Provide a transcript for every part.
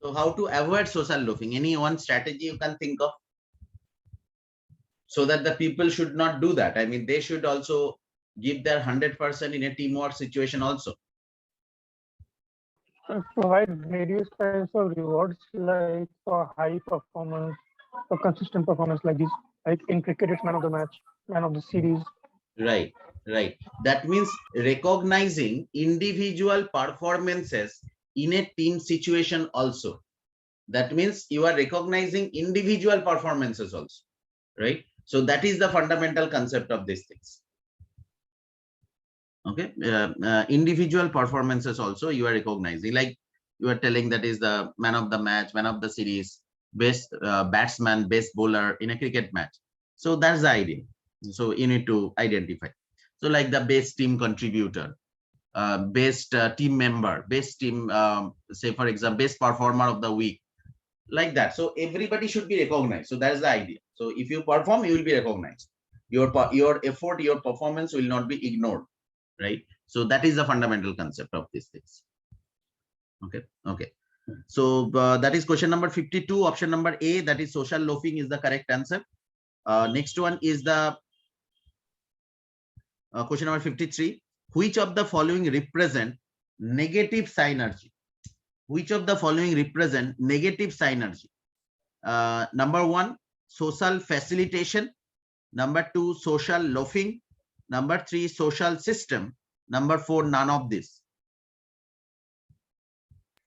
So how to avoid social loafing? Any one strategy you can think of, so that the people should not do that? I mean, they should also give their 100% in a teamwork situation also. Provide various kinds of rewards like for high performance or consistent performance like this. Like in cricket, it's man of the match, man of the series. Right, right. That means recognizing individual performances in a team situation also. That means you are recognizing individual performances also, right? So that is the fundamental concept of these things. Okay, individual performances also you are recognizing, like you are telling that is the man of the match, man of the series, best batsman, best bowler in a cricket match. So that's the idea. So you need to identify. So like the best team contributor, best team member, best team, say for example, best performer of the week, like that. So everybody should be recognized. So that's the idea. So if you perform, you will be recognized. Your effort, your performance will not be ignored, right? So that is the fundamental concept of these things. Okay, okay. So that is question number 52. Option number A, that is social loafing, is the correct answer. Next one is the question number 53. Which of the following represent negative synergy? Which of the following represent negative synergy? Number one, social facilitation. Number two, social loafing. Number three, social system. Number four, none of this.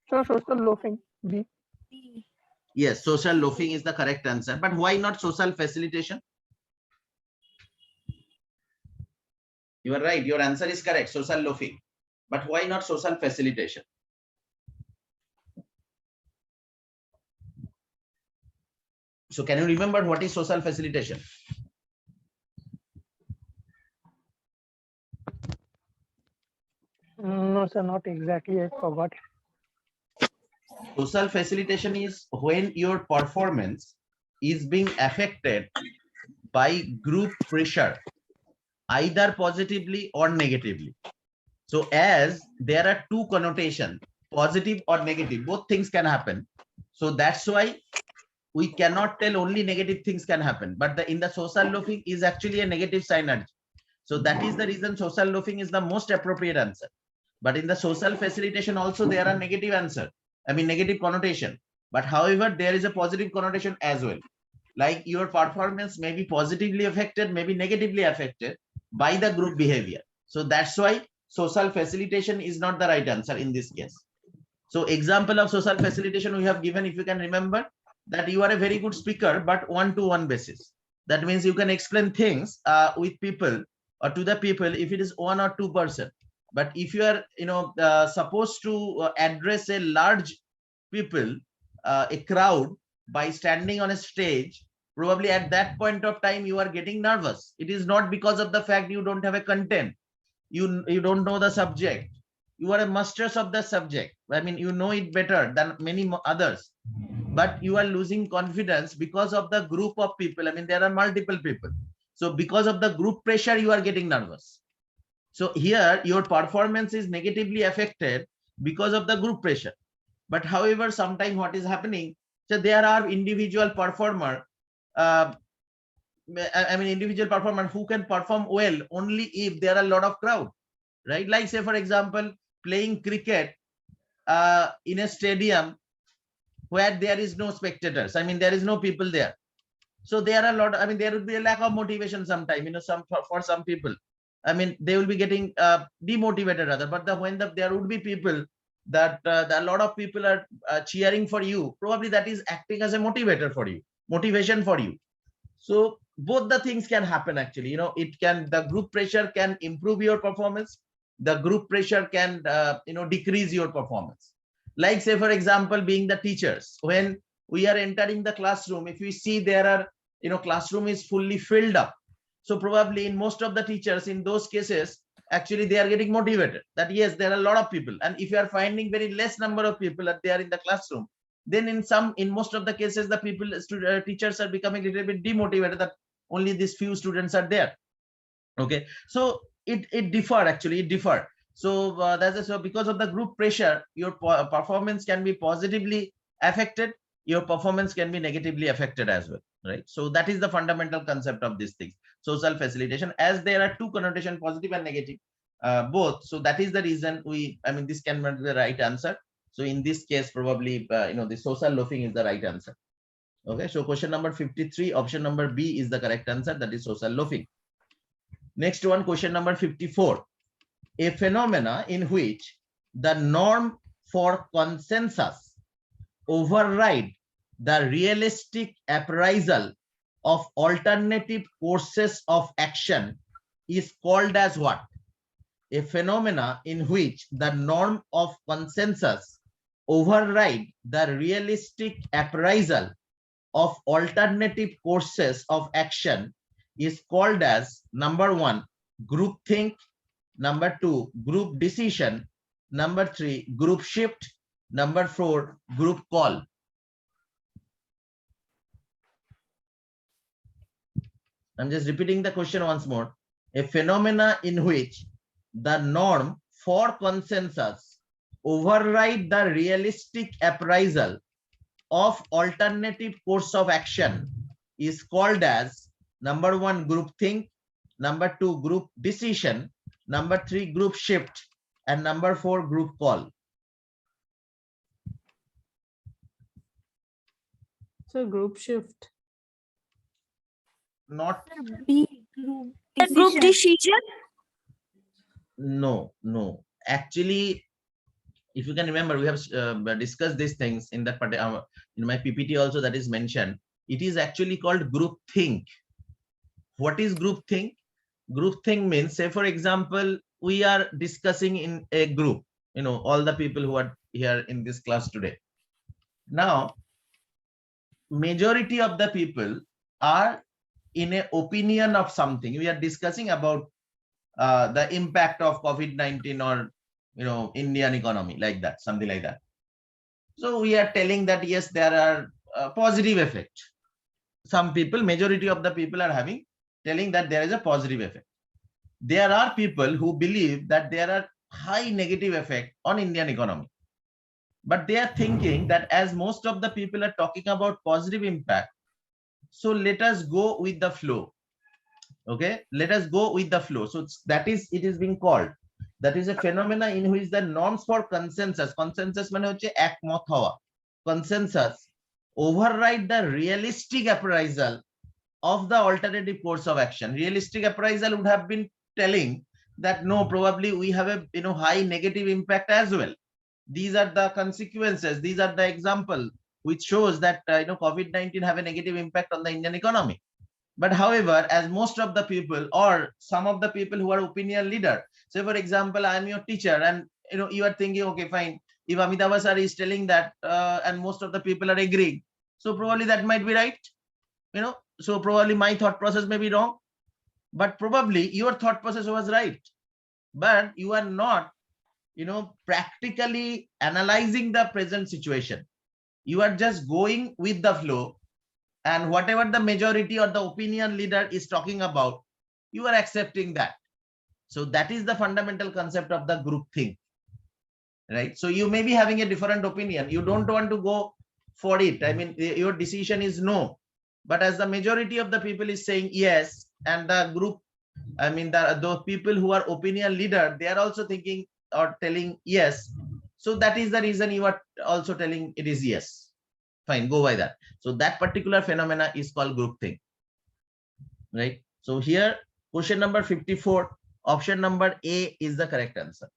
So social loafing, B. Yes, social loafing is the correct answer. But why not social facilitation? You are right. Your answer is correct. Social loafing. But why not social facilitation? So can you remember what is social facilitation? No, sir, not exactly. I forgot. Social facilitation is when your performance is being affected by group pressure, either positively or negatively. So as there are two connotations, positive or negative, both things can happen. So that's why we cannot tell only negative things can happen, but in the social loafing is actually a negative synergy. So that is the reason social loafing is the most appropriate answer. But in the social facilitation also there are negative answer. I mean negative connotation. But however, there is a positive connotation as well. Like your performance may be positively affected, maybe negatively affected by the group behavior. So that's why social facilitation is not the right answer in this case. So example of social facilitation we have given, if you can remember, that you are a very good speaker, but one-to-one basis. That means you can explain things with people or to the people if it is 1 or 2%. But if you are, supposed to address a large people, a crowd, by standing on a stage, probably at that point of time you are getting nervous. It is not because of the fact you don't have a content, you don't know the subject, you are a masters of the subject, I mean you know it better than many others, but you are losing confidence because of the group of people. I mean there are multiple people, so because of the group pressure you are getting nervous. So here your performance is negatively affected because of the group pressure. But however, sometimes what is happening, so there are individual performer, uh, I mean individual performer who can perform well only if there are a lot of crowd, right? Like say for example, playing cricket in a stadium where there is no spectators, I mean there is no people there. So there are a lot, I mean there would be a lack of motivation sometime, some for some people, I mean they will be getting demotivated rather. But when there would be people that a lot of people are cheering for you, probably that is acting as a motivator for you, motivation for you. So both the things can happen actually, it can, the group pressure can improve your performance, the group pressure can decrease your performance. Like say for example, being the teachers, when we are entering the classroom, if we see there are, classroom is fully filled up, so probably in most of the teachers in those cases, actually they are getting motivated that yes, there are a lot of people. And if you are finding very less number of people that they are in the classroom, then in most of the cases the teachers are becoming a little bit demotivated that only these few students are there. Okay, so it differ, actually it differ. So that's so because of the group pressure, your performance can be positively affected, your performance can be negatively affected as well, right? So that is the fundamental concept of these things, social facilitation, as there are two connotation, positive and negative, both. So that is the reason this can be the right answer. So in this case, probably, the social loafing is the right answer. Okay, so question number 53, option number B is the correct answer, that is social loafing. Next one, question number 54. A phenomena in which the norm for consensus override the realistic appraisal of alternative courses of action is called as what? A phenomena in which the norm of consensus override the realistic appraisal of alternative courses of action is called as, number 1, groupthink, number 2, group decision, number 3, group shift, number 4, group call. I'm just repeating the question once more. A phenomena in which the norm for consensus override the realistic appraisal of alternative course of action is called as, number 1, groupthink, number 2, group decision, number 3, group shift, and number 4, group call. So group shift. Not B, group decision. No. Actually, if you can remember, we have discussed these things in that part, in my PPT also, that is mentioned. It is actually called group think. What is group think? Group think means, say for example, we are discussing in a group, all the people who are here in this class today. Now, majority of the people are in an opinion of something. We are discussing about the impact of COVID-19 or Indian economy, like that, something like that. So we are telling that yes, there are positive effect. Some people, majority of the people are telling that there is a positive effect. There are people who believe that there are high negative effect on Indian economy, but they are thinking that as most of the people are talking about positive impact, so let us go with the flow. Okay, let us go with the flow. So that is, it is being called, that is a phenomena in which the norms for consensus মানে হচ্ছে একমত হওয়া, consensus override the realistic appraisal of the alternative course of action. Realistic appraisal would have been telling that no, probably we have a high negative impact as well. These are the consequences, these are the example which shows that COVID-19 have a negative impact on the Indian economy. But however, as most of the people or some of the people who are opinion leader, say for example, I am your teacher and you are thinking, okay, fine, if Amitabh sir is telling that and most of the people are agreeing, so probably that might be right, so probably my thought process may be wrong, but probably your thought process was right, but you are not practically analyzing the present situation. You are just going with the flow, and whatever the majority or the opinion leader is talking about, you are accepting that. So that is the fundamental concept of the group thing, right? So you may be having a different opinion, you don't want to go for it, your decision is no, but as the majority of the people is saying yes, and the group, the people who are opinion leader, they are also thinking or telling yes, so that is the reason you are also telling it is yes. Fine, go by that. So that particular phenomena is called groupthink, right? So here, question number 54, option number A is the correct answer.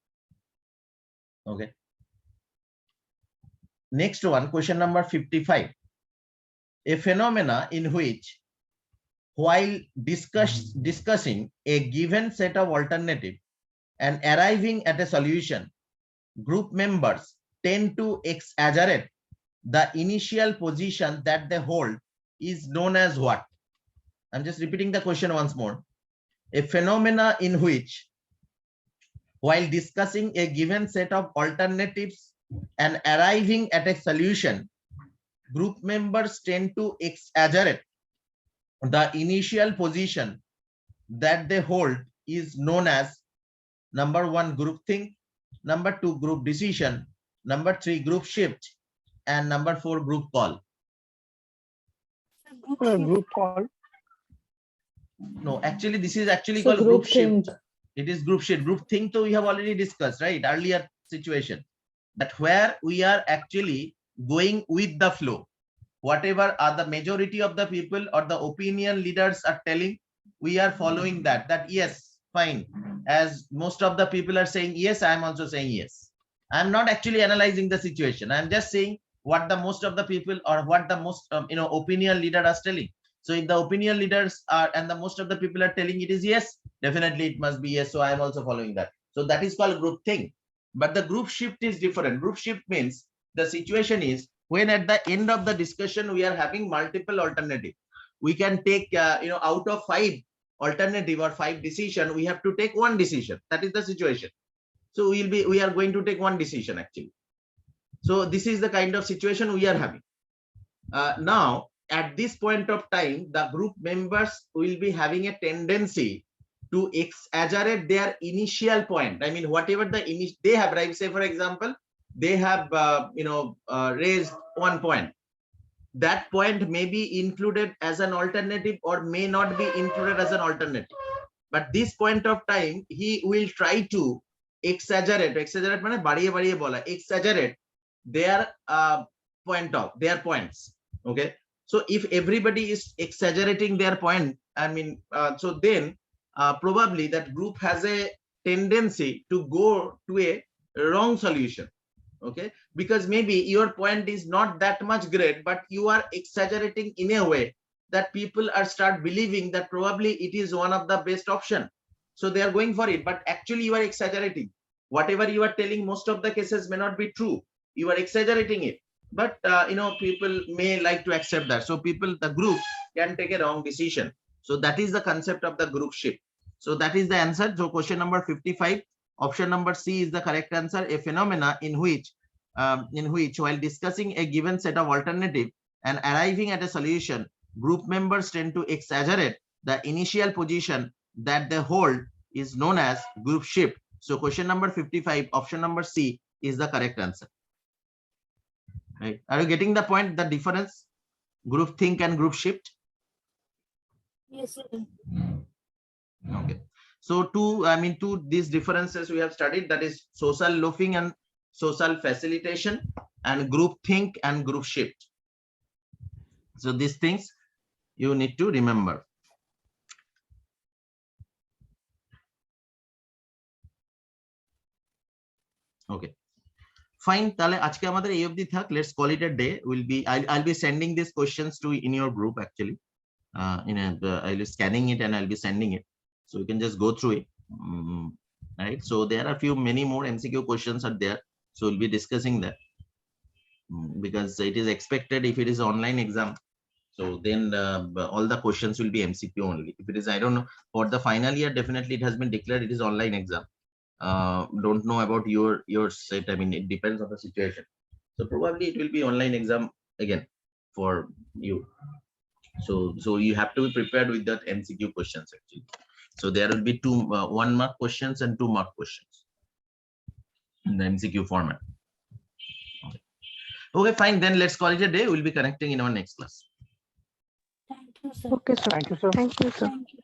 Okay. Next one, question number 55. A phenomena in which, while discussing a given set of alternatives and arriving at a solution, group members tend to exaggerate the initial position that they hold is known as what? I'm just repeating the question once more. A phenomena in which, while discussing a given set of alternatives and arriving at a solution, group members tend to exaggerate the initial position that they hold is known as, number 1, groupthink, number 2, group decision, number 3, group shift, and number 4 group call. Group call. No, actually this is actually So called group think. shift. It is group shift. Group think though we have already discussed, right? Earlier situation, that where we are actually going with the flow. Whatever are the majority of the people or the opinion leaders are telling, we are following that. That yes, fine. As most of the people are saying yes, I am also saying yes. I am not actually analyzing the situation. I am just saying what the most of the people or what the most opinion leader are telling. So if the opinion leaders are and the most of the people are telling it is yes, definitely it must be yes. So I am also following that. So that is called group think. But the group shift is different. Group shift means the situation is when at the end of the discussion we are having multiple alternative. We can take out of 5 alternative or 5 decision, we have to take one decision. That is the situation. So we are going to take one decision actually. So this is the kind of situation we are having. Now at this point of time, the group members will be having a tendency to exaggerate their initial point. I mean, whatever they have, right? Say for example, they have raised one point. That point may be included as an alternative or may not be included as an alternative. But this point of time, he will try to exaggerate মানে বাড়িয়ে বাড়িয়ে বলা, exaggerate their their points. Okay, so if everybody is exaggerating their point, I mean, so then probably that group has a tendency to go to a wrong solution. Okay, because maybe your point is not that much great, but you are exaggerating in a way that people are start believing that probably it is one of the best option, so they are going for it, but actually you are exaggerating. Whatever you are telling, most of the cases may not be true, you are exaggerating it. But people may like to accept that, so the group can take a wrong decision. So that is the concept of the group shift. So that is the answer. So question number 55, option number C is the correct answer. A phenomena in which while discussing a given set of alternative and arriving at a solution, group members tend to exaggerate the initial position that they hold is known as group shift. So question number 55, option number C is the correct answer. Right? Are you getting the point, the difference, group think and group shift? Yes, sir. Okay, so two these differences we have studied, that is social loafing and social facilitation, and group think and group shift. So these things you need to remember. Okay, fine, তাহলে আজকে আমাদের এই অবধি থাক. Let's call it a day. I'll be sending these questions to in your group actually. I'll be scanning it and I'll be sending it, so you can just go through it. Right, so there are many more MCQ questions are there, so we'll be discussing that, because it is expected if it is online exam, so then all the questions will be MCQ only. If it is, I don't know, for the final year, definitely it has been declared it is online exam. Don't know about your set. I mean, it depends on the situation, so probably it will be online exam again for you. So you have to be prepared with that MCQ questions actually. So there will be 1 mark questions and 2 mark questions in the MCQ format. Okay, fine, then let's call it a day. We'll be connecting in our next class. Thank you, sir. Okay, sir. Thank you, sir. Thank you, sir. Thank you.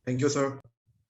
Thank you, sir.